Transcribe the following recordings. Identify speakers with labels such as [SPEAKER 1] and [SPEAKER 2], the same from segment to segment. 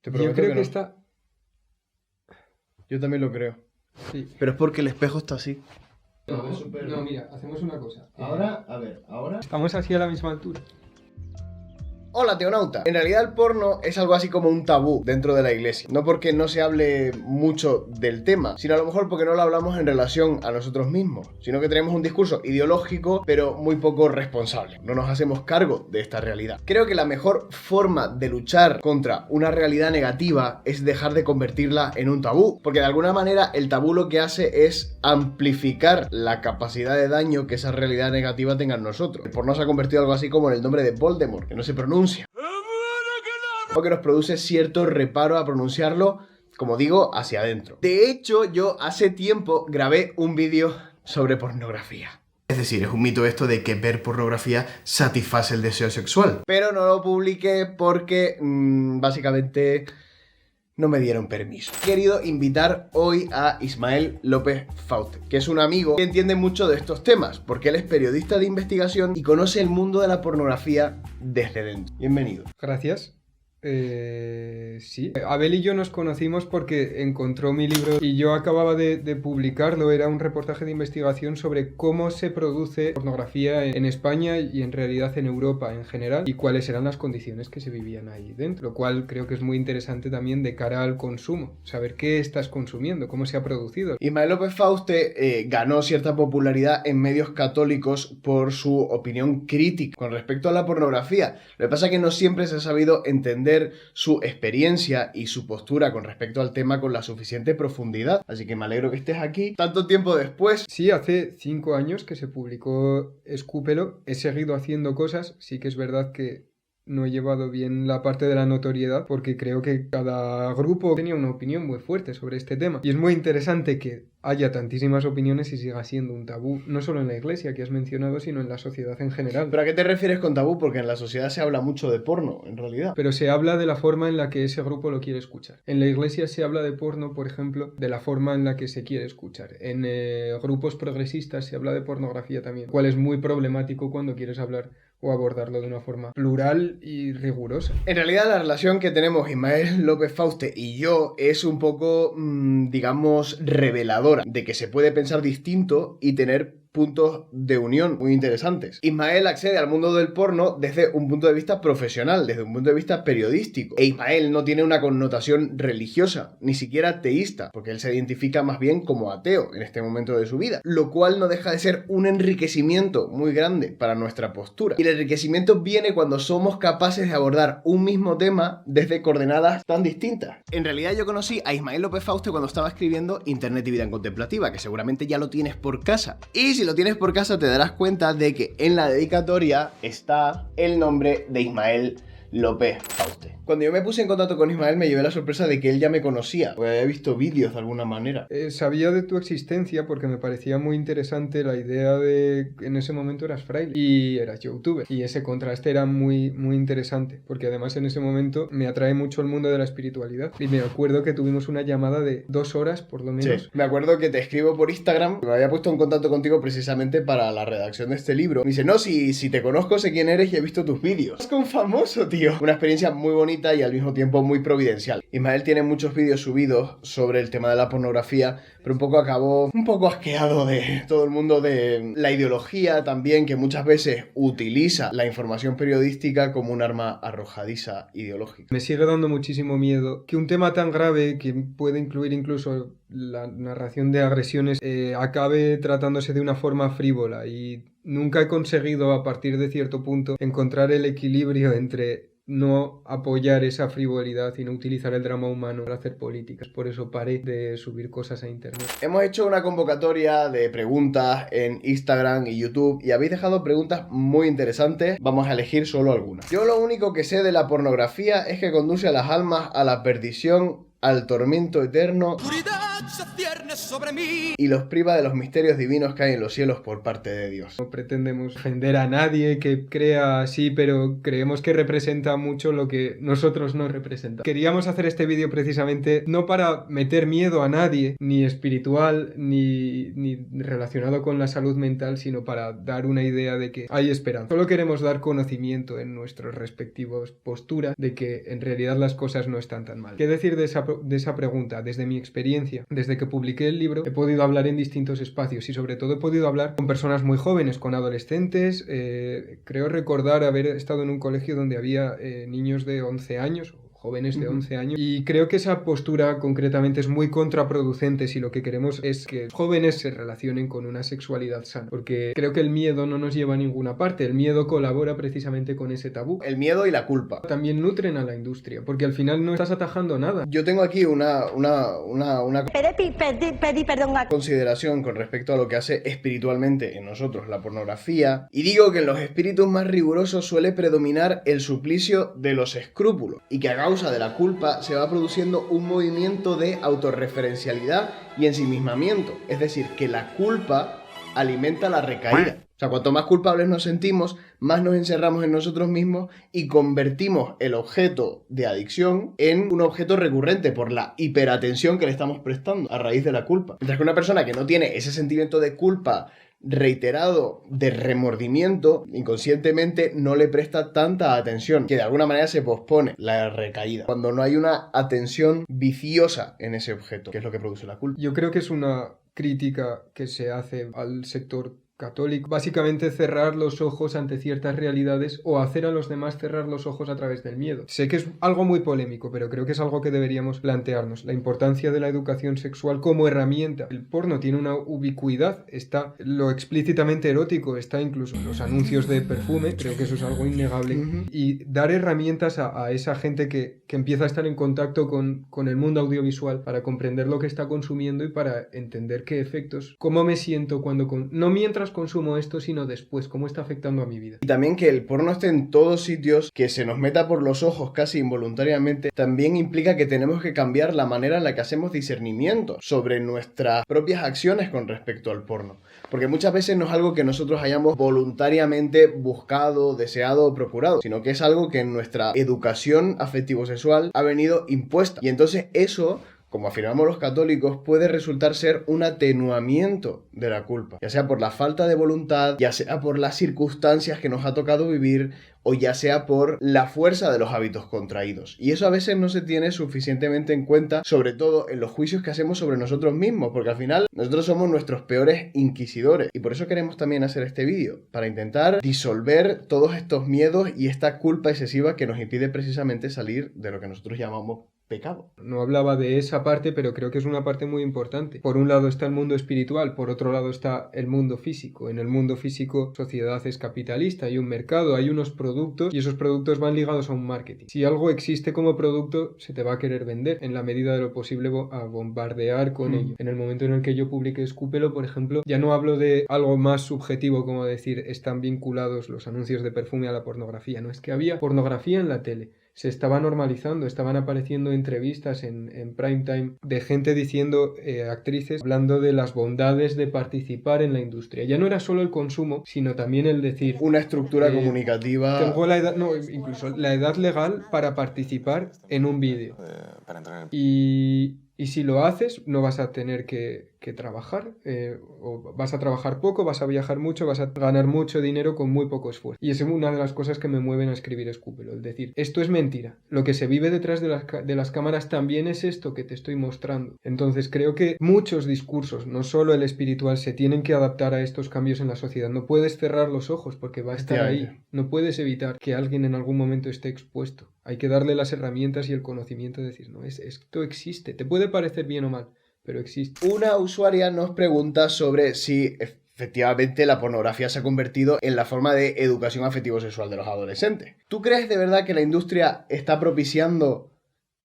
[SPEAKER 1] Te
[SPEAKER 2] Yo
[SPEAKER 1] prometo
[SPEAKER 2] creo
[SPEAKER 1] que
[SPEAKER 2] que
[SPEAKER 1] no.
[SPEAKER 2] está...
[SPEAKER 1] Yo también lo creo.
[SPEAKER 2] Sí.
[SPEAKER 3] Pero es porque el espejo está así.
[SPEAKER 2] No,
[SPEAKER 1] es súper-
[SPEAKER 2] no, mira, hacemos una cosa.
[SPEAKER 1] A ver, ahora...
[SPEAKER 2] Estamos así a la misma altura.
[SPEAKER 1] Hola, teonauta. En realidad el porno es algo así como un tabú dentro de la iglesia. No porque no se hable mucho del tema, sino a lo mejor porque no lo hablamos en relación a nosotros mismos, sino que tenemos un discurso ideológico, pero muy poco responsable. No nos hacemos cargo de esta realidad. Creo que la mejor forma de luchar contra una realidad negativa es dejar de convertirla en un tabú, porque de alguna manera el tabú lo que hace es amplificar la capacidad de daño que esa realidad negativa tenga en nosotros. El porno se ha convertido en algo así como en el nombre de Voldemort, que no se pronuncia. O que nos produce cierto reparo a pronunciarlo, como digo, hacia adentro. De hecho, yo hace tiempo grabé un vídeo sobre pornografía. Es decir, es un mito esto de que ver pornografía satisface el deseo sexual. Pero no lo publiqué porque, básicamente, no me dieron permiso. He querido invitar hoy a Ismael López Fauste, que es un amigo que entiende mucho de estos temas, porque él es periodista de investigación y conoce el mundo de la pornografía desde dentro. Bienvenido.
[SPEAKER 2] Gracias. Sí. Abel y yo nos conocimos porque encontró mi libro y yo acababa de publicarlo. Era un reportaje de investigación sobre cómo se produce pornografía en España y en realidad en Europa en general y cuáles eran las condiciones que se vivían ahí dentro. Lo cual creo que es muy interesante también de cara al consumo. Saber qué estás consumiendo, cómo se ha producido.
[SPEAKER 1] Ismael López Fauste ganó cierta popularidad en medios católicos por su opinión crítica con respecto a la pornografía. Lo que pasa es que no siempre se ha sabido entender su experiencia y su postura con respecto al tema con la suficiente profundidad. Así que me alegro que estés aquí tanto tiempo después.
[SPEAKER 2] Sí, hace 5 años que se publicó Escúpelo. He seguido haciendo cosas. Sí que es verdad que no he llevado bien la parte de la notoriedad porque creo que cada grupo tenía una opinión muy fuerte sobre este tema. Y es muy interesante que haya tantísimas opiniones y siga siendo un tabú, no solo en la iglesia que has mencionado, sino en la sociedad en general.
[SPEAKER 1] ¿Pero a qué te refieres con tabú? Porque en la sociedad se habla mucho de porno, en realidad.
[SPEAKER 2] Pero se habla de la forma en la que ese grupo lo quiere escuchar. En la iglesia se habla de porno, por ejemplo, de la forma en la que se quiere escuchar. En grupos progresistas se habla de pornografía también, lo cual es muy problemático cuando quieres hablar o abordarlo de una forma plural y rigurosa.
[SPEAKER 1] En realidad la relación que tenemos Ismael López Fauste y yo es un poco, digamos, reveladora de que se puede pensar distinto y tener puntos de unión muy interesantes. Ismael accede al mundo del porno desde un punto de vista profesional, desde un punto de vista periodístico. E Ismael no tiene una connotación religiosa, ni siquiera teísta, porque él se identifica más bien como ateo en este momento de su vida, lo cual no deja de ser un enriquecimiento muy grande para nuestra postura. Y el enriquecimiento viene cuando somos capaces de abordar un mismo tema desde coordenadas tan distintas. En realidad yo conocí a Ismael López Fauste cuando estaba escribiendo Internet y vida en contemplativa, que seguramente ya lo tienes por casa. Y si lo tienes por casa te darás cuenta de que en la dedicatoria está el nombre de Ismael López Fauste. Cuando yo me puse en contacto con Ismael me llevé la sorpresa de que él ya me conocía, porque había visto vídeos de alguna manera.
[SPEAKER 2] Sabía de tu existencia porque me parecía muy interesante la idea de que en ese momento eras fraile y eras youtuber. Y ese contraste era muy, muy interesante, porque además en ese momento me atrae mucho el mundo de la espiritualidad. Y me acuerdo que tuvimos una llamada de 2 horas, por lo menos.
[SPEAKER 1] Sí, me acuerdo que te escribo por Instagram, me había puesto en contacto contigo precisamente para la redacción de este libro. Me dice, no, si te conozco, sé quién eres y he visto tus vídeos. Es que un famoso, tío. Una experiencia muy bonita y al mismo tiempo muy providencial. Ismael tiene muchos vídeos subidos sobre el tema de la pornografía, pero un poco acabó un poco asqueado de todo el mundo de la ideología también, que muchas veces utiliza la información periodística como un arma arrojadiza ideológica.
[SPEAKER 2] Me sigue dando muchísimo miedo que un tema tan grave que puede incluir incluso la narración de agresiones acabe tratándose de una forma frívola, y nunca he conseguido a partir de cierto punto encontrar el equilibrio entre no apoyar esa frivolidad y no utilizar el drama humano para hacer políticas. Por eso paré de subir cosas a internet.
[SPEAKER 1] Hemos hecho una convocatoria de preguntas en Instagram y YouTube y habéis dejado preguntas muy interesantes. Vamos a elegir solo algunas. Yo lo único que sé de la pornografía es que conduce a las almas a la perdición, al tormento eterno
[SPEAKER 3] se cierne sobre mí.
[SPEAKER 1] Y los priva de los misterios divinos que hay en los cielos por parte de Dios.
[SPEAKER 2] No pretendemos ofender a nadie que crea así, pero creemos que representa mucho lo que nosotros no representamos. Queríamos hacer este vídeo precisamente no para meter miedo a nadie, ni espiritual, ni relacionado con la salud mental, sino para dar una idea de que hay esperanza. Solo queremos dar conocimiento en nuestras respectivas posturas de que en realidad las cosas no están tan mal. ¿Qué decir de esa pregunta? Desde mi experiencia, desde que publiqué el libro, he podido hablar en distintos espacios y sobre todo he podido hablar con personas muy jóvenes, con adolescentes. Creo recordar haber estado en un colegio donde había niños de 11 años, jóvenes de 11 años, y creo que esa postura concretamente es muy contraproducente si lo que queremos es que jóvenes se relacionen con una sexualidad sana, porque creo que el miedo no nos lleva a ninguna parte, el miedo colabora precisamente con ese tabú.
[SPEAKER 1] El miedo y la culpa.
[SPEAKER 2] También nutren a la industria, porque al final no estás atajando nada.
[SPEAKER 1] Yo tengo aquí una
[SPEAKER 4] Pedí perdón a...
[SPEAKER 1] consideración con respecto a lo que hace espiritualmente en nosotros la pornografía, y digo que en los espíritus más rigurosos suele predominar el suplicio de los escrúpulos, y que a causa de la culpa se va produciendo un movimiento de autorreferencialidad y ensimismamiento, es decir, que la culpa alimenta la recaída. O sea, cuanto más culpables nos sentimos, más nos encerramos en nosotros mismos y convertimos el objeto de adicción en un objeto recurrente por la hiperatención que le estamos prestando a raíz de la culpa. Mientras que una persona que no tiene ese sentimiento de culpa reiterado, de remordimiento, inconscientemente no le presta tanta atención, que de alguna manera se pospone la recaída, cuando no hay una atención viciosa en ese objeto, que es lo que produce la culpa.
[SPEAKER 2] Yo creo que es una crítica que se hace al sector católico, básicamente cerrar los ojos ante ciertas realidades o hacer a los demás cerrar los ojos a través del miedo. Sé que es algo muy polémico, pero creo que es algo que deberíamos plantearnos. La importancia de la educación sexual como herramienta. El porno tiene una ubicuidad, está lo explícitamente erótico, está incluso en los anuncios de perfume, creo que eso es algo innegable. Y dar herramientas a esa gente que empieza a estar en contacto con el mundo audiovisual para comprender lo que está consumiendo y para entender qué efectos, cómo me siento cuando... no mientras consumo esto, sino después, cómo está afectando a mi vida.
[SPEAKER 1] Y también que el porno esté en todos sitios, que se nos meta por los ojos casi involuntariamente, también implica que tenemos que cambiar la manera en la que hacemos discernimiento sobre nuestras propias acciones con respecto al porno. Porque muchas veces no es algo que nosotros hayamos voluntariamente buscado, deseado o procurado, sino que es algo que en nuestra educación afectivo-sexual ha venido impuesta. Y entonces eso, como afirmamos los católicos, puede resultar ser un atenuamiento de la culpa, ya sea por la falta de voluntad, ya sea por las circunstancias que nos ha tocado vivir, o ya sea por la fuerza de los hábitos contraídos. Y eso a veces no se tiene suficientemente en cuenta, sobre todo en los juicios que hacemos sobre nosotros mismos, porque al final nosotros somos nuestros peores inquisidores. Y por eso queremos también hacer este vídeo, para intentar disolver todos estos miedos y esta culpa excesiva que nos impide precisamente salir de lo que nosotros llamamos pecado.
[SPEAKER 2] No hablaba de esa parte, pero creo que es una parte muy importante. Por un lado está el mundo espiritual, por otro lado está el mundo físico. En el mundo físico, sociedad es capitalista, hay un mercado, hay unos productos y esos productos van ligados a un marketing. Si algo existe como producto, se te va a querer vender en la medida de lo posible a bombardear con ello. En el momento en el que yo publiqué Escúpelo, por ejemplo, ya no hablo de algo más subjetivo como decir están vinculados los anuncios de perfume a la pornografía. No, es que había pornografía en la tele. Se estaba normalizando, estaban apareciendo entrevistas en prime time de gente diciendo, actrices, hablando de las bondades de participar en la industria. Ya no era solo el consumo, sino también el decir...
[SPEAKER 1] Una estructura comunicativa...
[SPEAKER 2] Tengo la edad, no, incluso la edad legal para participar en un vídeo. Y si lo haces, no vas a tener que trabajar, o vas a trabajar poco, vas a viajar mucho, vas a ganar mucho dinero con muy poco esfuerzo. Y es una de las cosas que me mueven a escribir Escúpelo, es decir, esto es mentira. Lo que se vive detrás de las cámaras también es esto que te estoy mostrando. Entonces creo que muchos discursos, no solo el espiritual, se tienen que adaptar a estos cambios en la sociedad. No puedes cerrar los ojos porque va a estar ahí. No puedes evitar que alguien en algún momento esté expuesto. Hay que darle las herramientas y el conocimiento de decir, no, esto existe. Te puede parecer bien o mal, pero existe.
[SPEAKER 1] Una usuaria nos pregunta sobre si efectivamente la pornografía se ha convertido en la forma de educación afectivo-sexual de los adolescentes. ¿Tú crees de verdad que la industria está propiciando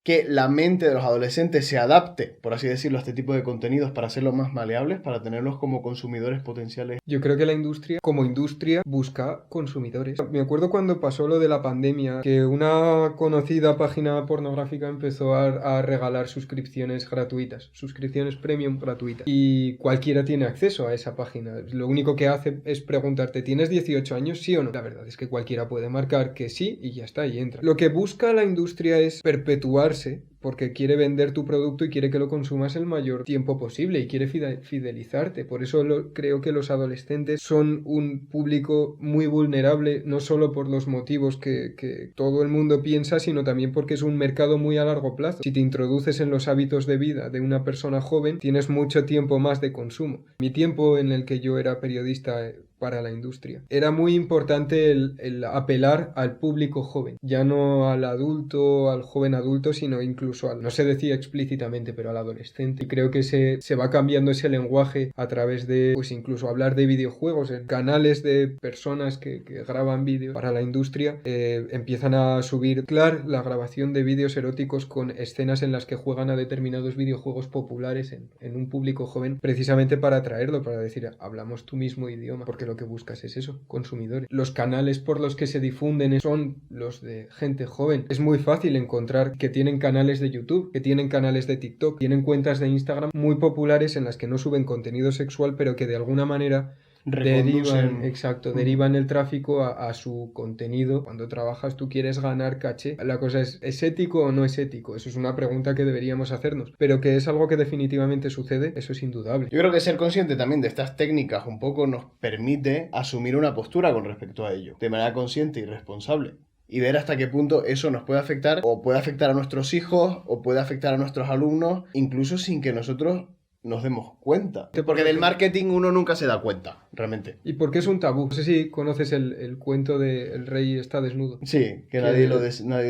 [SPEAKER 1] que la mente de los adolescentes se adapte, por así decirlo, a este tipo de contenidos para hacerlos más maleables, para tenerlos como consumidores potenciales?
[SPEAKER 2] Yo creo que la industria, como industria, busca consumidores. Me acuerdo cuando pasó lo de la pandemia, que una conocida página pornográfica empezó a regalar suscripciones gratuitas, suscripciones premium gratuitas. Y cualquiera tiene acceso a esa página. Lo único que hace es preguntarte, ¿tienes 18 años, sí o no? La verdad es que cualquiera puede marcar que sí y ya está, y entra. Lo que busca la industria es perpetuarse porque quiere vender tu producto y quiere que lo consumas el mayor tiempo posible y quiere fidelizarte. Por eso creo que los adolescentes son un público muy vulnerable, no solo por los motivos que todo el mundo piensa, sino también porque es un mercado muy a largo plazo. Si te introduces en los hábitos de vida de una persona joven, tienes mucho tiempo más de consumo. Mi tiempo en el que yo era periodista para la industria. Era muy importante el apelar al público joven, ya no al adulto, al joven adulto, sino incluso no se decía explícitamente, pero al adolescente. Y creo que se va cambiando ese lenguaje a través de, pues incluso hablar de videojuegos, en canales de personas que graban vídeos para la industria, empiezan a subir, claro, la grabación de vídeos eróticos con escenas en las que juegan a determinados videojuegos populares en un público joven, precisamente para atraerlo, para decir, hablamos tu mismo idioma, porque lo que buscas es eso, consumidores. Los canales por los que se difunden son los de gente joven. Es muy fácil encontrar que tienen canales de YouTube, que tienen canales de TikTok, tienen cuentas de Instagram muy populares en las que no suben contenido sexual, pero que de alguna manera derivan el tráfico a su contenido. Cuando trabajas tú quieres ganar caché. La cosa ¿es ético o no es ético? Eso es una pregunta que deberíamos hacernos. Pero que es algo que definitivamente sucede, eso es indudable.
[SPEAKER 1] Yo creo que ser consciente también de estas técnicas un poco nos permite asumir una postura con respecto a ello, de manera consciente y responsable. Y ver hasta qué punto eso nos puede afectar, o puede afectar a nuestros hijos, o puede afectar a nuestros alumnos, incluso sin que nosotros nos demos cuenta. Porque del marketing uno nunca se da cuenta, realmente.
[SPEAKER 2] ¿Y por qué es un tabú? No sé si conoces el cuento de El rey está desnudo.
[SPEAKER 1] Sí, que nadie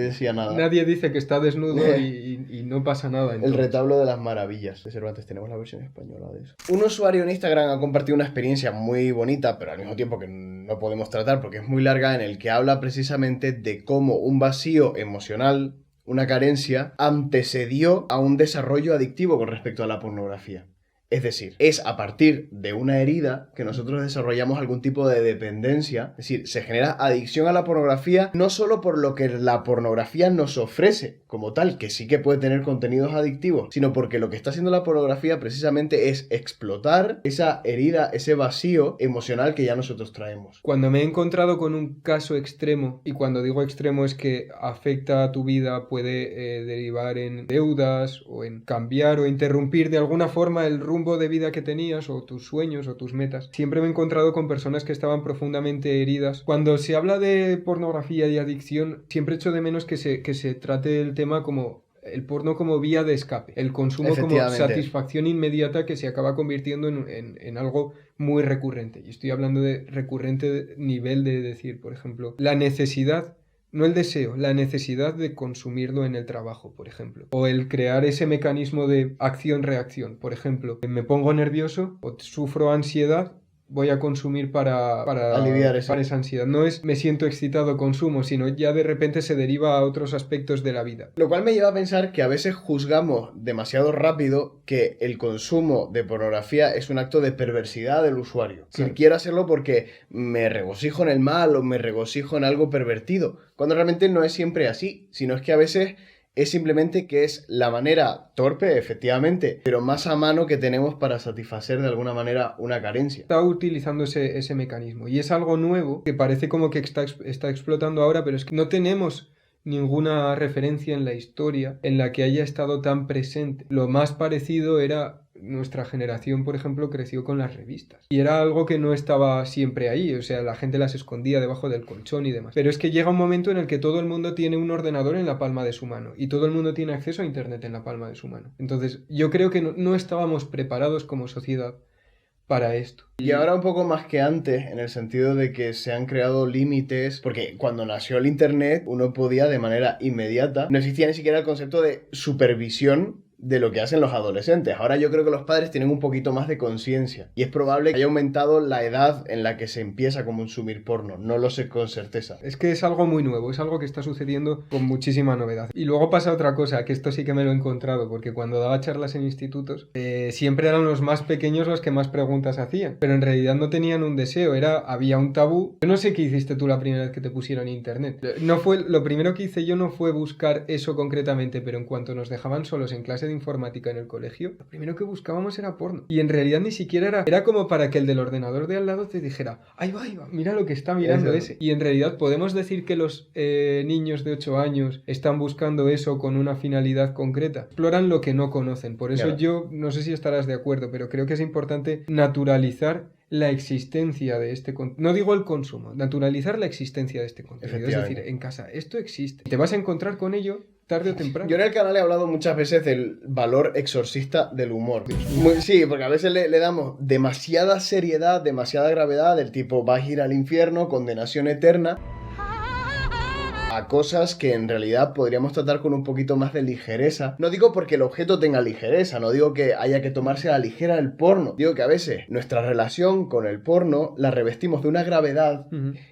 [SPEAKER 1] decía nada.
[SPEAKER 2] Nadie dice que está desnudo y no pasa nada.
[SPEAKER 1] El retablo de las maravillas de Cervantes. Tenemos la versión española de eso. Un usuario en Instagram ha compartido una experiencia muy bonita, pero al mismo tiempo que no podemos tratar porque es muy larga, en el que habla precisamente de cómo un vacío emocional, una carencia, antecedió a un desarrollo adictivo con respecto a la pornografía. Es decir, es a partir de una herida que nosotros desarrollamos algún tipo de dependencia. Es decir, se genera adicción a la pornografía no solo por lo que la pornografía nos ofrece como tal, que sí que puede tener contenidos adictivos, sino porque lo que está haciendo la pornografía precisamente es explotar esa herida, ese vacío emocional que ya nosotros traemos.
[SPEAKER 2] Cuando me he encontrado con un caso extremo, y cuando digo extremo es que afecta a tu vida, puede derivar en deudas o en cambiar o interrumpir de alguna forma el rumbo de vida que tenías o tus sueños o tus metas. Siempre me he encontrado con personas que estaban profundamente heridas. Cuando se habla de pornografía y adicción, siempre echo de menos que se trate el tema como el porno como vía de escape, el consumo como satisfacción inmediata que se acaba convirtiendo en algo muy recurrente. Y estoy hablando de recurrente nivel de decir, por ejemplo, la necesidad, no el deseo, la necesidad de consumirlo en el trabajo, por ejemplo. O el crear ese mecanismo de acción-reacción. Por ejemplo, me pongo nervioso o sufro ansiedad, voy a consumir para
[SPEAKER 1] aliviar eso.
[SPEAKER 2] Para esa ansiedad. No es me siento excitado, consumo, sino ya de repente se deriva a otros aspectos de la vida.
[SPEAKER 1] Lo cual me lleva a pensar que a veces juzgamos demasiado rápido que el consumo de pornografía es un acto de perversidad del usuario. Si quiero hacerlo porque me regocijo en el mal o me regocijo en algo pervertido, cuando realmente no es siempre así, sino es que a veces es simplemente que es la manera torpe, efectivamente, pero más a mano que tenemos para satisfacer de alguna manera una carencia.
[SPEAKER 2] Está utilizando ese mecanismo y es algo nuevo que parece como que está explotando ahora, pero es que no tenemos ninguna referencia en la historia en la que haya estado tan presente. Lo más parecido era nuestra generación, por ejemplo, creció con las revistas. Y era algo que no estaba siempre ahí, o sea, la gente las escondía debajo del colchón y demás. Pero es que llega un momento en el que todo el mundo tiene un ordenador en la palma de su mano y todo el mundo tiene acceso a internet en la palma de su mano. Entonces, yo creo que no estábamos preparados como sociedad para esto.
[SPEAKER 1] Y ahora un poco más que antes, en el sentido de que se han creado límites, porque cuando nació el internet uno podía de manera inmediata, no existía ni siquiera el concepto de supervisión de lo que hacen los adolescentes. Ahora yo creo que los padres tienen un poquito más de conciencia y es probable que haya aumentado la edad en la que se empieza a consumir porno. No lo sé con certeza.
[SPEAKER 2] Es que es algo muy nuevo, es algo que está sucediendo con muchísima novedad. Y luego pasa otra cosa, que esto sí que me lo he encontrado, porque cuando daba charlas en institutos, siempre eran los más pequeños los que más preguntas hacían, pero en realidad no tenían un deseo, había un tabú. Yo no sé qué hiciste tú la primera vez que te pusieron internet. Lo primero que hice yo no fue buscar eso concretamente, pero en cuanto nos dejaban solos en clase de informática en el colegio, lo primero que buscábamos era porno. Y en realidad ni siquiera era como para que el del ordenador de al lado te dijera, ahí va, mira lo que está mirando ese. Y en realidad podemos decir que los niños de 8 años están buscando eso con una finalidad concreta. Exploran lo que no conocen. Por eso yo no sé si estarás de acuerdo, pero creo que es importante naturalizar la existencia de este contenido. No digo el consumo, naturalizar la existencia de este contenido. Es decir, en casa, esto existe. Te vas a encontrar con ello tarde o temprano.
[SPEAKER 1] Yo en el canal he hablado muchas veces del valor exorcista del humor. Sí, porque a veces le damos demasiada seriedad, demasiada gravedad, del tipo vas a ir al infierno, condenación eterna, a cosas que en realidad podríamos tratar con un poquito más de ligereza. No digo porque el objeto tenga ligereza, no digo que haya que tomarse a la ligera el porno. Digo que a veces nuestra relación con el porno la revestimos de una gravedad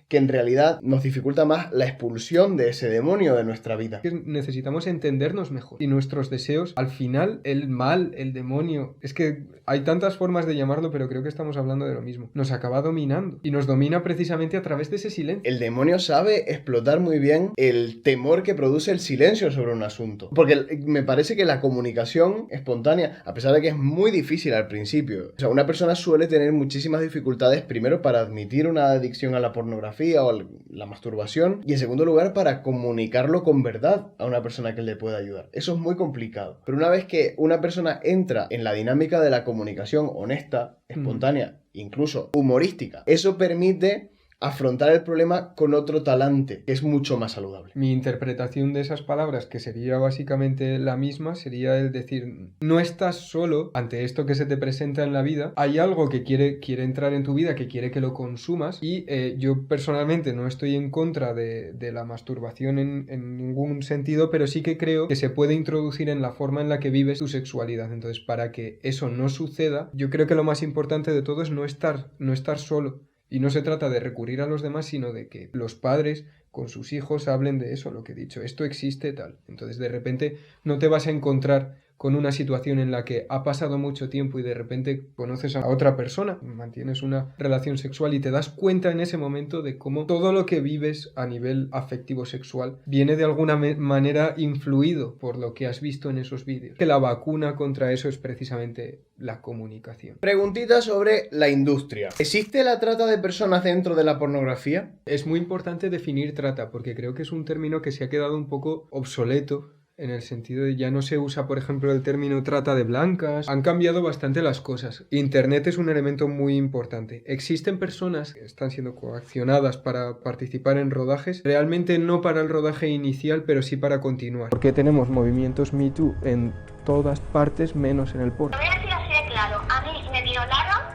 [SPEAKER 1] que en realidad nos dificulta más la expulsión de ese demonio de nuestra vida.
[SPEAKER 2] Necesitamos entendernos mejor. Y nuestros deseos, al final, el mal, el demonio, es que hay tantas formas de llamarlo, pero creo que estamos hablando de lo mismo. Nos acaba dominando. Y nos domina precisamente a través de ese silencio.
[SPEAKER 1] El demonio sabe explotar muy bien el temor que produce el silencio sobre un asunto. Porque me parece que la comunicación espontánea, a pesar de que es muy difícil al principio, o sea, una persona suele tener muchísimas dificultades, primero para admitir una adicción a la pornografía o a la masturbación, y en segundo lugar para comunicarlo con verdad a una persona que le pueda ayudar. Eso es muy complicado. Pero una vez que una persona entra en la dinámica de la comunicación honesta, espontánea, incluso humorística, eso permite afrontar el problema con otro talante, que es mucho más saludable.
[SPEAKER 2] Mi interpretación de esas palabras, que sería básicamente la misma, sería el decir, no estás solo ante esto que se te presenta en la vida, hay algo que quiere entrar en tu vida, que quiere que lo consumas, y yo personalmente no estoy en contra de la masturbación en ningún sentido, pero sí que creo que se puede introducir en la forma en la que vives tu sexualidad. Entonces, para que eso no suceda, yo creo que lo más importante de todo es no estar solo. Y no se trata de recurrir a los demás, sino de que los padres con sus hijos hablen de eso, lo que he dicho, esto existe, tal. Entonces, de repente, no te vas a encontrar con una situación en la que ha pasado mucho tiempo y de repente conoces a otra persona, mantienes una relación sexual y te das cuenta en ese momento de cómo todo lo que vives a nivel afectivo sexual viene de alguna manera influido por lo que has visto en esos vídeos. Que la vacuna contra eso es precisamente la comunicación.
[SPEAKER 1] Preguntita sobre la industria. ¿Existe la trata de personas dentro de la pornografía?
[SPEAKER 2] Es muy importante definir trata, porque creo que es un término que se ha quedado un poco obsoleto, en el sentido de ya no se usa, por ejemplo, el término trata de blancas. Han cambiado bastante las cosas. Internet es un elemento muy importante. Existen personas que están siendo coaccionadas para participar en rodajes, realmente no para el rodaje inicial, pero sí para continuar. Porque tenemos movimientos Me Too en todas partes, menos en el porno.
[SPEAKER 4] Lo voy a decir así de claro. A mí me violaron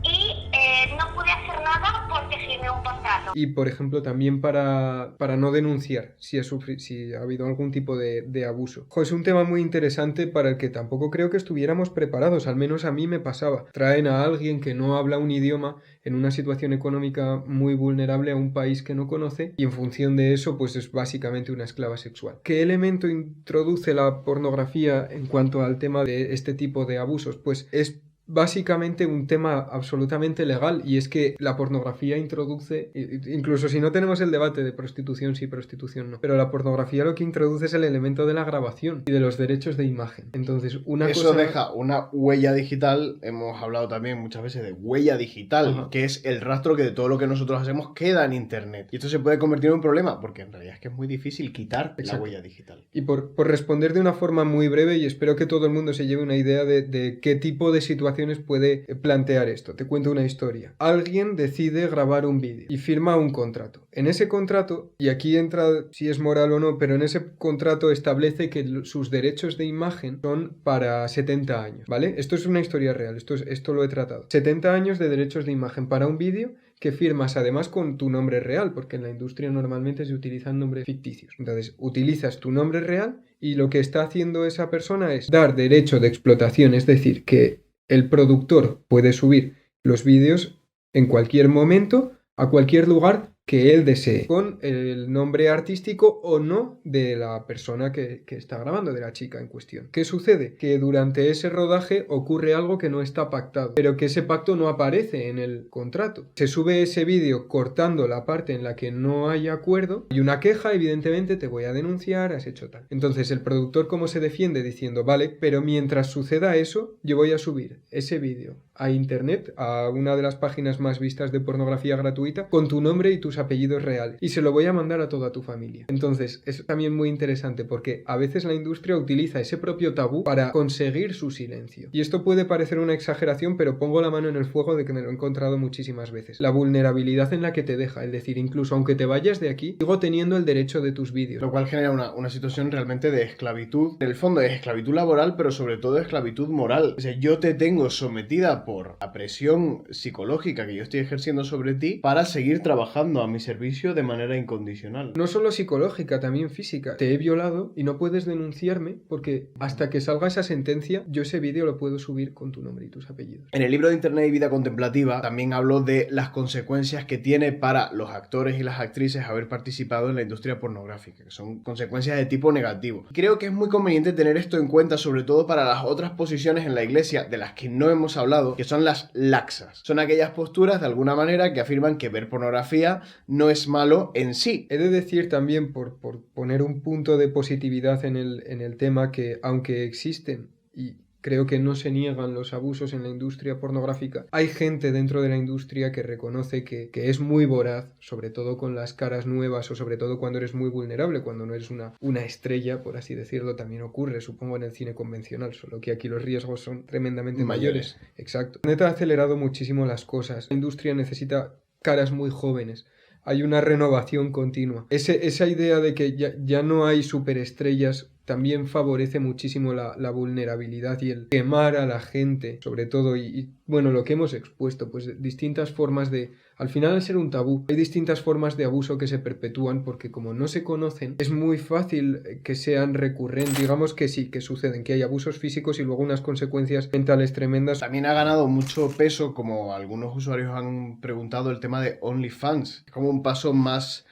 [SPEAKER 4] y no pude hacer nada porque firmé un contrato.
[SPEAKER 2] Y, por ejemplo, también para no denunciar si ha habido algún tipo de abuso. Es un tema muy interesante para el que tampoco creo que estuviéramos preparados, al menos a mí me pasaba. Traen a alguien que no habla un idioma en una situación económica muy vulnerable a un país que no conoce y en función de eso pues es básicamente una esclava sexual. ¿Qué elemento introduce la pornografía en cuanto al tema de este tipo de abusos? Pues es básicamente un tema absolutamente legal, y es que la pornografía introduce, incluso si no tenemos el debate de prostitución sí, prostitución no, pero la pornografía lo que introduce es el elemento de la grabación y de los derechos de imagen. Entonces,
[SPEAKER 1] eso deja una huella digital. Hemos hablado también muchas veces de huella digital, que es el rastro que de todo lo que nosotros hacemos queda en internet. Y esto se puede convertir en un problema, porque en realidad es que es muy difícil quitar la huella digital.
[SPEAKER 2] Y por responder de una forma muy breve, y espero que todo el mundo se lleve una idea de qué tipo de situación puede plantear esto. Te cuento una historia. Alguien decide grabar un vídeo y firma un contrato. En ese contrato, y aquí entra si es moral o no, pero en ese contrato establece que sus derechos de imagen son para 70 años, ¿vale? Esto es una historia real, esto lo he tratado. 70 años de derechos de imagen para un vídeo que firmas además con tu nombre real, porque en la industria normalmente se utilizan nombres ficticios. Entonces, utilizas tu nombre real Y lo que está haciendo esa persona es dar derecho de explotación, es decir, que el productor puede subir los vídeos en cualquier momento, a cualquier lugar que él desee, con el nombre artístico o no de la persona que está grabando, de la chica en cuestión. ¿Qué sucede? Que durante ese rodaje ocurre algo que no está pactado, pero que ese pacto no aparece en el contrato. Se sube ese vídeo cortando la parte en la que no hay acuerdo y una queja, evidentemente te voy a denunciar, has hecho tal. Entonces el productor, ¿cómo se defiende? Diciendo, vale, pero mientras suceda eso, yo voy a subir ese vídeo a internet, a una de las páginas más vistas de pornografía gratuita, con tu nombre y tus apellidos reales. Y se lo voy a mandar a toda tu familia. Entonces, es también muy interesante porque a veces la industria utiliza ese propio tabú para conseguir su silencio. Y esto puede parecer una exageración, pero pongo la mano en el fuego de que me lo he encontrado muchísimas veces. La vulnerabilidad en la que te deja, es decir, incluso aunque te vayas de aquí, sigo teniendo el derecho de tus vídeos.
[SPEAKER 1] Lo cual genera una situación realmente de esclavitud. En el fondo es esclavitud laboral, pero sobre todo esclavitud moral. O sea, yo te tengo sometida por la presión psicológica que yo estoy ejerciendo sobre ti para seguir trabajando a mi servicio de manera incondicional.
[SPEAKER 2] No solo psicológica, también física. Te he violado y no puedes denunciarme porque hasta que salga esa sentencia, yo ese vídeo lo puedo subir con tu nombre y tus apellidos.
[SPEAKER 1] En el libro de Internet y Vida Contemplativa también hablo de las consecuencias que tiene para los actores y las actrices haber participado en la industria pornográfica, que son consecuencias de tipo negativo. Creo que es muy conveniente tener esto en cuenta, sobre todo para las otras posiciones en la iglesia de las que no hemos hablado, que son las laxas. Son aquellas posturas de alguna manera que afirman que ver pornografía no es malo en sí.
[SPEAKER 2] He de decir también, por poner un punto de positividad en el tema, que aunque existen y creo que no se niegan los abusos en la industria pornográfica, hay gente dentro de la industria que reconoce que es muy voraz, sobre todo con las caras nuevas o sobre todo cuando eres muy vulnerable, cuando no eres una estrella, por así decirlo. También ocurre, supongo, en el cine convencional, solo que aquí los riesgos son tremendamente mayores. Exacto. Internet ha acelerado muchísimo las cosas. La industria necesita caras muy jóvenes. Hay una renovación continua. Esa idea de que ya no hay superestrellas también favorece muchísimo la vulnerabilidad y el quemar a la gente, sobre todo, y bueno, lo que hemos expuesto, pues distintas formas de... Al final, al ser un tabú, hay distintas formas de abuso que se perpetúan porque como no se conocen, es muy fácil que sean recurrentes. Digamos que sí, que suceden, que hay abusos físicos y luego unas consecuencias mentales tremendas.
[SPEAKER 1] También ha ganado mucho peso, como algunos usuarios han preguntado, el tema de OnlyFans. Es como un paso más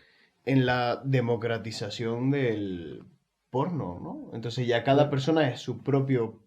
[SPEAKER 1] en la democratización del porno, ¿no? Entonces ya cada persona es su propio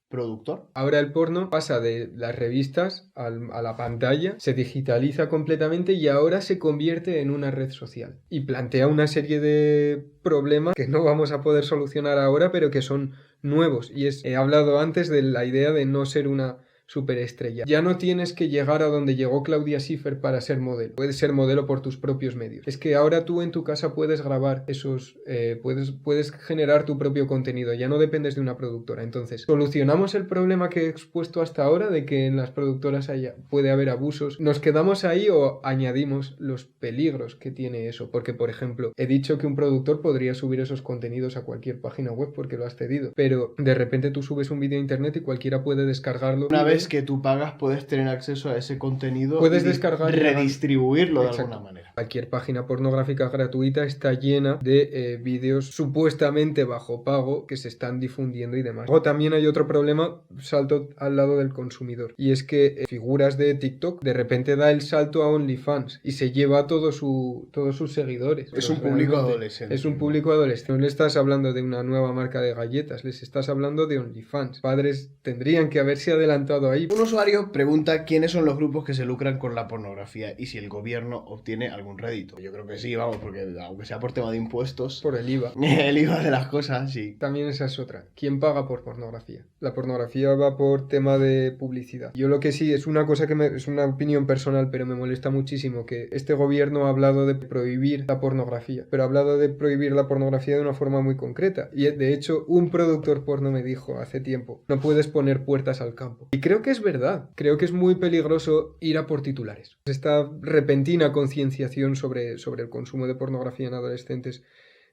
[SPEAKER 1] productor.
[SPEAKER 2] Ahora el porno pasa de las revistas a la pantalla, se digitaliza completamente y ahora se convierte en una red social. Y plantea una serie de problemas que no vamos a poder solucionar ahora, pero que son nuevos. Y he hablado antes de la idea de no ser una superestrella. Ya no tienes que llegar a donde llegó Claudia Schiffer para ser modelo. Puedes ser modelo por tus propios medios. Es que ahora tú en tu casa puedes grabar esos... puedes generar tu propio contenido. Ya no dependes de una productora. Entonces, ¿solucionamos el problema que he expuesto hasta ahora de que en las productoras puede haber abusos? ¿Nos quedamos ahí o añadimos los peligros que tiene eso? Porque, por ejemplo, he dicho que un productor podría subir esos contenidos a cualquier página web porque lo has cedido. Pero de repente tú subes un vídeo a internet y cualquiera puede descargarlo.
[SPEAKER 1] Una vez que tú pagas, puedes tener acceso a ese contenido
[SPEAKER 2] puedes
[SPEAKER 1] y
[SPEAKER 2] descargar
[SPEAKER 1] redistribuirlo de
[SPEAKER 2] Exacto.
[SPEAKER 1] alguna manera.
[SPEAKER 2] Cualquier página pornográfica gratuita está llena de vídeos supuestamente bajo pago que se están difundiendo y demás. Luego también hay otro problema, salto al lado del consumidor, y es que figuras de TikTok de repente da el salto a OnlyFans y se lleva todos sus seguidores.
[SPEAKER 1] Es un público adolescente.
[SPEAKER 2] Es un público adolescente. No le estás hablando de una nueva marca de galletas, les estás hablando de OnlyFans. Padres tendrían que haberse adelantado ahí.
[SPEAKER 1] Un usuario pregunta quiénes son los grupos que se lucran con la pornografía y si el gobierno obtiene algún rédito. Yo creo que sí, vamos, porque aunque sea por tema de impuestos...
[SPEAKER 2] Por el IVA.
[SPEAKER 1] El IVA de las cosas, sí.
[SPEAKER 2] También esa es otra. ¿Quién paga por pornografía? La pornografía va por tema de publicidad. Yo lo que sí, es una cosa que es una opinión personal, pero me molesta muchísimo que este gobierno ha hablado de prohibir la pornografía, pero ha hablado de prohibir la pornografía de una forma muy concreta. Y de hecho, un productor porno me dijo hace tiempo, no puedes poner puertas al campo. Y creo que es verdad. Creo que es muy peligroso ir a por titulares. Esta repentina concienciación sobre el consumo de pornografía en adolescentes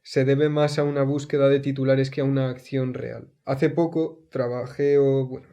[SPEAKER 2] se debe más a una búsqueda de titulares que a una acción real. Hace poco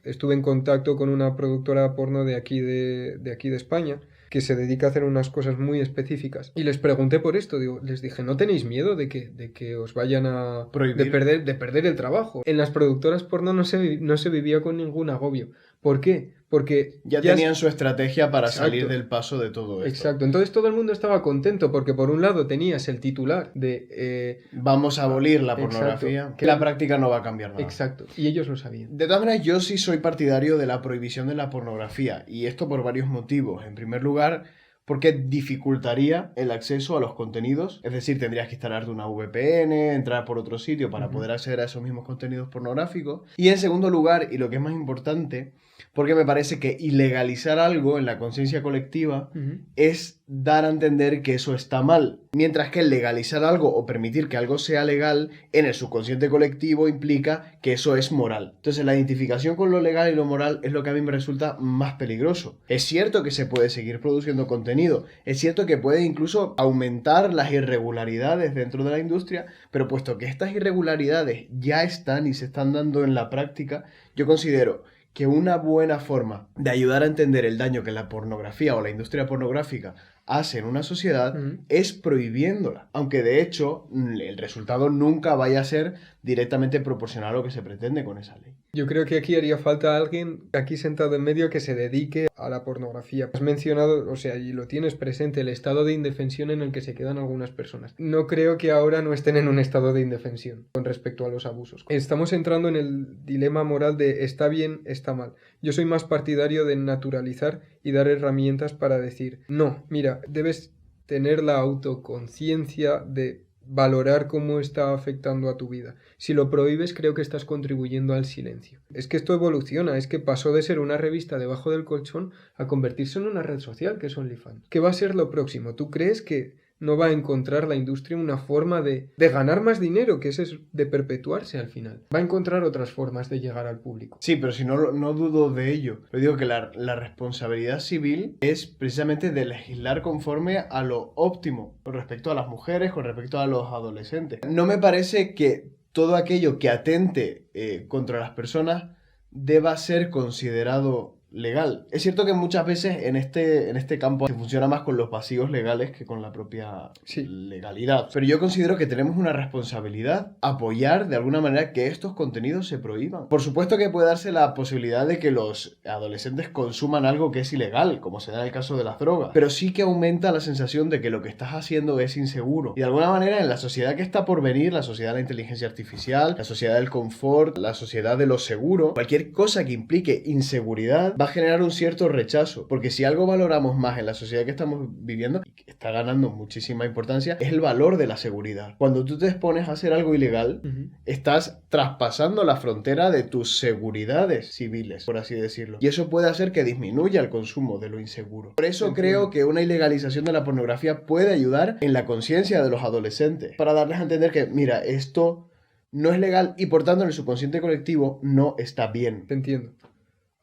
[SPEAKER 2] estuve en contacto con una productora porno de aquí de España, que se dedica a hacer unas cosas muy específicas. Y les pregunté por esto, les dije, ¿no tenéis miedo de que os vayan a
[SPEAKER 1] Prohibir.
[SPEAKER 2] de perder el trabajo? En las productoras porno no se vivía con ningún agobio. ¿Por qué? Porque
[SPEAKER 1] Ya tenían su estrategia para
[SPEAKER 2] Exacto.
[SPEAKER 1] salir del paso de todo esto.
[SPEAKER 2] Exacto, entonces todo el mundo estaba contento porque por un lado tenías el titular de...
[SPEAKER 1] Vamos a abolir la
[SPEAKER 2] Exacto.
[SPEAKER 1] pornografía, que la práctica no va a cambiar nada.
[SPEAKER 2] Exacto, y ellos lo sabían.
[SPEAKER 1] De todas maneras, yo sí soy partidario de la prohibición de la pornografía, y esto por varios motivos. En primer lugar, porque dificultaría el acceso a los contenidos, es decir, tendrías que instalarte una VPN, entrar por otro sitio para poder acceder a esos mismos contenidos pornográficos. Y en segundo lugar, y lo que es más importante, porque me parece que ilegalizar algo en la conciencia colectiva es dar a entender que eso está mal, mientras que legalizar algo o permitir que algo sea legal en el subconsciente colectivo implica que eso es moral. Entonces la identificación con lo legal y lo moral es lo que a mí me resulta más peligroso. Es cierto que se puede seguir produciendo contenido, es cierto que puede incluso aumentar las irregularidades dentro de la industria, pero puesto que estas irregularidades ya están y se están dando en la práctica, yo considero que una buena forma de ayudar a entender el daño que la pornografía o la industria pornográfica hace en una sociedad es prohibiéndola. Aunque de hecho el resultado nunca vaya a ser directamente proporcional a lo que se pretende con esa ley.
[SPEAKER 2] Yo creo que aquí haría falta alguien aquí sentado en medio que se dedique a la pornografía. Has mencionado, o sea, y lo tienes presente, el estado de indefensión en el que se quedan algunas personas. No creo que ahora no estén en un estado de indefensión con respecto a los abusos. Estamos entrando en el dilema moral de está bien, está mal. Yo soy más partidario de naturalizar y dar herramientas para decir, no, mira, debes tener la autoconciencia de valorar cómo está afectando a tu vida. Si lo prohíbes, creo que estás contribuyendo al silencio. Es que esto evoluciona, es que pasó de ser una revista debajo del colchón a convertirse en una red social que es OnlyFans. ¿Qué va a ser lo próximo? ¿Tú crees que no va a encontrar la industria una forma de ganar más dinero, que es de perpetuarse al final? Va a encontrar otras formas de llegar al público.
[SPEAKER 1] Sí, pero si no dudo de ello. Pero digo que la responsabilidad civil es precisamente de legislar conforme a lo óptimo con respecto a las mujeres, con respecto a los adolescentes. No me parece que todo aquello que atente contra las personas deba ser considerado legal. Es cierto que muchas veces en este campo se funciona más con los vacíos legales que con la propia legalidad. Pero yo considero que tenemos una responsabilidad apoyar de alguna manera que estos contenidos se prohíban. Por supuesto que puede darse la posibilidad de que los adolescentes consuman algo que es ilegal, como se da en el caso de las drogas, pero sí que aumenta la sensación de que lo que estás haciendo es inseguro. Y de alguna manera en la sociedad que está por venir, la sociedad de la inteligencia artificial, la sociedad del confort, la sociedad de lo seguro, cualquier cosa que implique inseguridad va a generar un cierto rechazo, porque si algo valoramos más en la sociedad que estamos viviendo, y que está ganando muchísima importancia, es el valor de la seguridad. Cuando tú te expones a hacer algo ilegal, estás traspasando la frontera de tus seguridades civiles, por así decirlo. Y eso puede hacer que disminuya el consumo de lo inseguro. Por eso creo que una ilegalización de la pornografía puede ayudar en la conciencia de los adolescentes, para darles a entender que, mira, esto no es legal y por tanto en el subconsciente colectivo no está bien.
[SPEAKER 2] Te entiendo.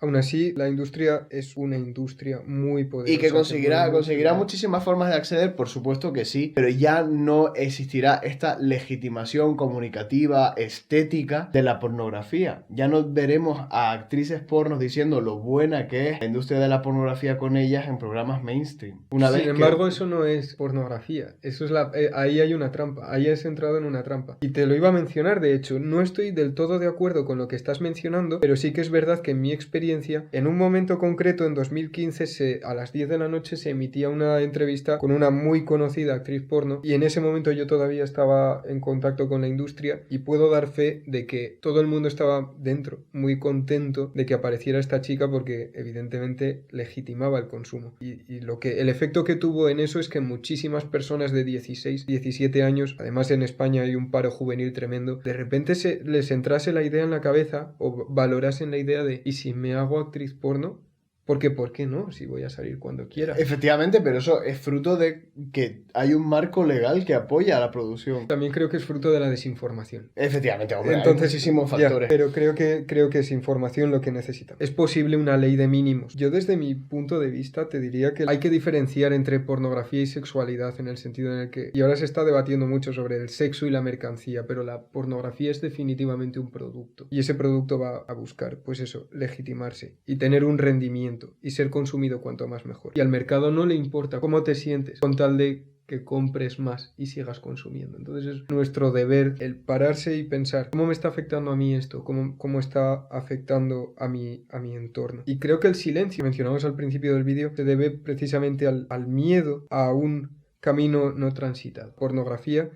[SPEAKER 2] Aún así, la industria es una industria muy poderosa.
[SPEAKER 1] Y que conseguirá muchísimas formas de acceder, por supuesto que sí, pero ya no existirá esta legitimación comunicativa, estética de la pornografía. Ya no veremos a actrices pornos diciendo lo buena que es la industria de la pornografía con ellas en programas mainstream.
[SPEAKER 2] Sin embargo, eso no es pornografía. Eso es ahí hay una trampa. Ahí has entrado en una trampa. Y te lo iba a mencionar, de hecho. No estoy del todo de acuerdo con lo que estás mencionando, pero sí que es verdad que en mi experiencia, en un momento concreto, en 2015, a las 10 de la noche se emitía una entrevista con una muy conocida actriz porno, y en ese momento yo todavía estaba en contacto con la industria y puedo dar fe de que todo el mundo estaba dentro, muy contento de que apareciera esta chica porque evidentemente legitimaba el consumo. Y el efecto que tuvo en eso es que muchísimas personas de 16, 17 años, además en España hay un paro juvenil tremendo, de repente les entrase la idea en la cabeza o valorasen la idea de ¿y si me hago actriz porno? Porque, ¿por qué no? Si voy a salir cuando quiera.
[SPEAKER 1] Efectivamente, pero eso es fruto de que hay un marco legal que apoya a la producción.
[SPEAKER 2] También creo que es fruto de la desinformación.
[SPEAKER 1] Efectivamente, hombre,
[SPEAKER 2] entonces,
[SPEAKER 1] hay muchísimos factores.
[SPEAKER 2] Pero creo que es información lo que necesita. Es posible una ley de mínimos. Yo desde mi punto de vista te diría que hay que diferenciar entre pornografía y sexualidad, en el sentido en el que, y ahora se está debatiendo mucho sobre el sexo y la mercancía, pero la pornografía es definitivamente un producto. Y ese producto va a buscar, pues eso, legitimarse y tener un rendimiento. entretenimiento y ser consumido cuanto más mejor. Y al mercado no le importa cómo te sientes con tal de que compres más y sigas consumiendo. Entonces es nuestro deber el pararse y pensar cómo me está afectando a mí esto, cómo está afectando a mi entorno. Y creo que el silencio que mencionamos al principio del vídeo se debe precisamente al miedo a un camino no transitado. Pornografía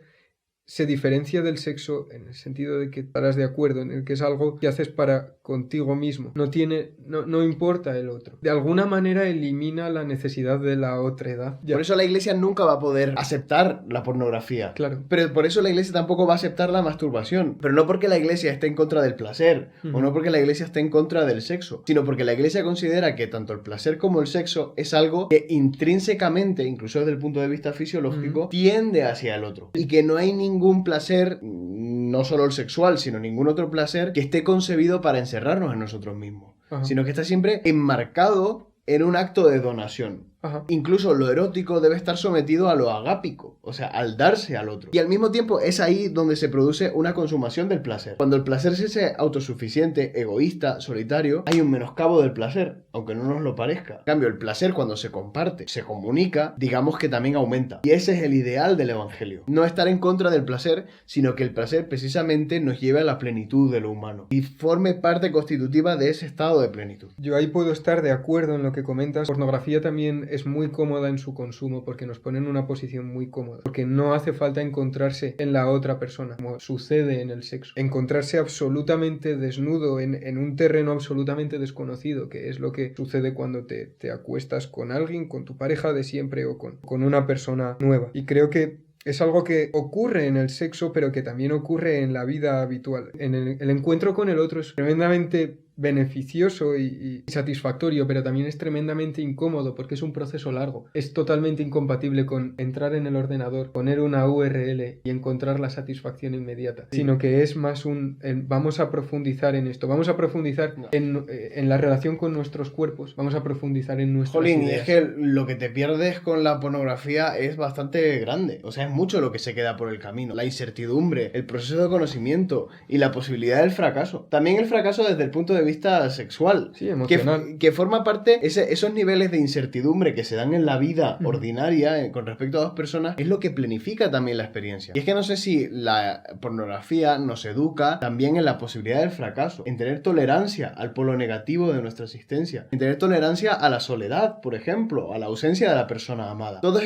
[SPEAKER 2] se diferencia del sexo en el sentido de que estarás de acuerdo, en el que es algo que haces para contigo mismo. No importa el otro. De alguna manera elimina la necesidad de la otredad.
[SPEAKER 1] Por eso la iglesia nunca va a poder aceptar la pornografía.
[SPEAKER 2] Claro.
[SPEAKER 1] Pero por eso la iglesia tampoco va a aceptar la masturbación. Pero no porque la iglesia esté en contra del placer, o no porque la iglesia esté en contra del sexo, sino porque la iglesia considera que tanto el placer como el sexo es algo que intrínsecamente, incluso desde el punto de vista fisiológico, tiende hacia el otro. Y que no hay ningún placer, no solo el sexual, sino ningún otro placer que esté concebido para encerrarnos en nosotros mismos, sino que está siempre enmarcado en un acto de donación. Incluso lo erótico debe estar sometido a lo agápico, o sea, al darse al otro. Y al mismo tiempo es ahí donde se produce una consumación del placer. Cuando el placer se hace autosuficiente, egoísta, solitario, hay un menoscabo del placer, aunque no nos lo parezca. En cambio, el placer cuando se comparte, se comunica, digamos que también aumenta. Y ese es el ideal del evangelio. No estar en contra del placer, sino que el placer precisamente nos lleve a la plenitud de lo humano y forme parte constitutiva de ese estado de plenitud.
[SPEAKER 2] Yo ahí puedo estar de acuerdo en lo que comentas. Pornografía también es muy cómoda en su consumo porque nos pone en una posición muy cómoda, porque no hace falta encontrarse en la otra persona, como sucede en el sexo. Encontrarse absolutamente desnudo en un terreno absolutamente desconocido, que es lo que sucede cuando te acuestas con alguien, con tu pareja de siempre o con una persona nueva. Y creo que es algo que ocurre en el sexo, pero que también ocurre en la vida habitual. El encuentro con el otro es tremendamente beneficioso y satisfactorio, pero también es tremendamente incómodo porque es un proceso largo. Es totalmente incompatible con entrar en el ordenador, poner una URL y encontrar la satisfacción inmediata, sino que es más vamos a profundizar en esto, vamos a profundizar en la relación con nuestros cuerpos, vamos a profundizar en nuestras ideas.
[SPEAKER 1] Y es que lo que te pierdes con la pornografía es bastante grande, o sea, es mucho lo que se queda por el camino. La incertidumbre, el proceso de conocimiento y la posibilidad del fracaso. También el fracaso desde el punto de vista sexual,
[SPEAKER 2] sí, emocional,
[SPEAKER 1] que forma parte, esos niveles de incertidumbre que se dan en la vida ordinaria con respecto a dos personas, es lo que planifica también la experiencia. Y es que no sé si la pornografía nos educa también en la posibilidad del fracaso, en tener tolerancia al polo negativo de nuestra existencia, en tener tolerancia a la soledad, por ejemplo, a la ausencia de la persona amada. Todas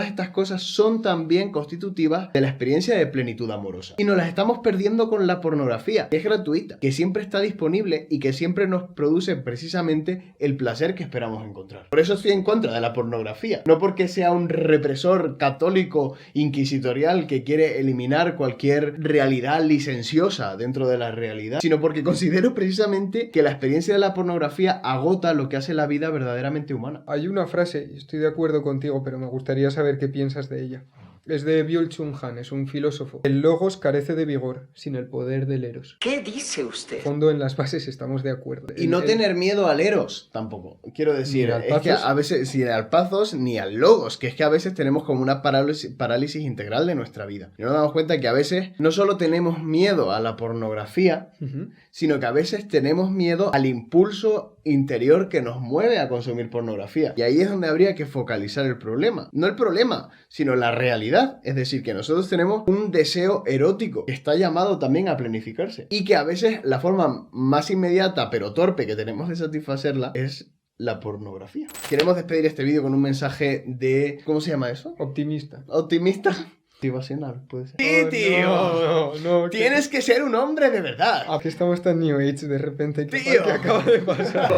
[SPEAKER 1] estas cosas son también constitutivas de la experiencia de plenitud amorosa. Y nos las estamos perdiendo con la pornografía, que es gratuita, que siempre está disponible y que siempre nos produce precisamente el placer que esperamos encontrar. Por eso estoy en contra de la pornografía. No porque sea un represor católico inquisitorial que quiere eliminar cualquier realidad licenciosa dentro de la realidad, sino porque considero precisamente que la experiencia de la pornografía agota lo que hace la vida verdaderamente humana.
[SPEAKER 2] Hay una frase, y estoy de acuerdo contigo, pero me gustaría saber qué piensas de ella. Es de Byul-Chul Han, es un filósofo. El logos carece de vigor sin el poder del eros.
[SPEAKER 3] ¿Qué dice usted?
[SPEAKER 2] En fondo, en las bases estamos de acuerdo.
[SPEAKER 1] Y no tener miedo al eros tampoco. Quiero decir, es que a veces, ni al pathos ni al logos, que es que a veces tenemos como una parálisis integral de nuestra vida. Y nos damos cuenta que a veces no solo tenemos miedo a la pornografía, sino que a veces tenemos miedo al impulso interior que nos mueve a consumir pornografía. Y ahí es donde habría que focalizar el problema. No el problema, sino la realidad. Es decir, que nosotros tenemos un deseo erótico que está llamado también a planificarse. Y que a veces la forma más inmediata pero torpe que tenemos de satisfacerla es la pornografía. Queremos despedir este vídeo con un mensaje de... ¿Cómo se llama eso?
[SPEAKER 2] Optimista.
[SPEAKER 1] ¿Optimista? Motivacional, puede ser.
[SPEAKER 2] ¡Sí, tío! No,
[SPEAKER 1] tienes que ser un hombre de verdad.
[SPEAKER 2] Aquí estamos tan New Age de repente. ¿Qué acaba de pasar?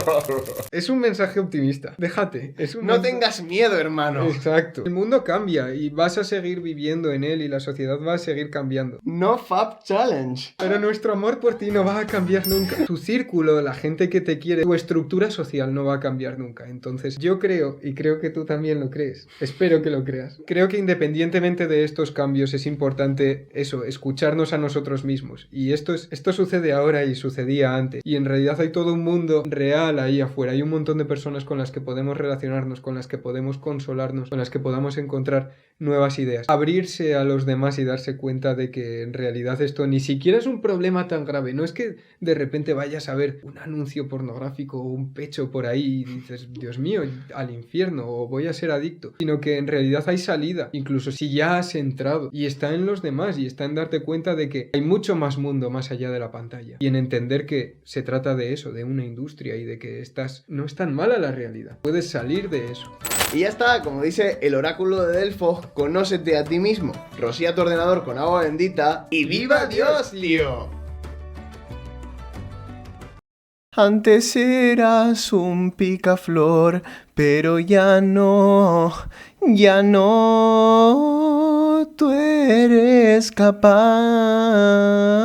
[SPEAKER 2] Es un mensaje optimista. Déjate.
[SPEAKER 1] No tengas miedo, hermano.
[SPEAKER 2] Exacto. El mundo cambia y vas a seguir viviendo en él y la sociedad va a seguir cambiando.
[SPEAKER 1] No Fab Challenge.
[SPEAKER 2] Pero nuestro amor por ti no va a cambiar nunca. Tu círculo, la gente que te quiere, tu estructura social no va a cambiar nunca. Entonces yo creo, y creo que tú también lo crees, espero que lo creas, creo que independientemente de estos cambios es importante eso, escucharnos a nosotros mismos. Y esto sucede ahora y sucedía antes. Y en realidad hay todo un mundo real ahí afuera. Hay un montón de personas con las que podemos relacionarnos, con las que podemos consolarnos, con las que podamos encontrar nuevas ideas. Abrirse a los demás y darse cuenta de que en realidad esto ni siquiera es un problema tan grave. No es que de repente vayas a ver un anuncio pornográfico o un pecho por ahí y dices, Dios mío, al infierno o voy a ser adicto. Sino que en realidad hay salida, incluso si ya has entrado. Y está en los demás y está en darte cuenta de que hay mucho más mundo más allá de la pantalla. Y en entender que se trata de eso, de una industria y de que no es tan mala la realidad. Puedes salir de eso.
[SPEAKER 1] Y ya está, como dice el oráculo de Delfos, conócete a ti mismo, rocía tu ordenador con agua bendita y ¡viva Dios, tío!
[SPEAKER 5] Antes eras un picaflor, pero ya no, tú eres capaz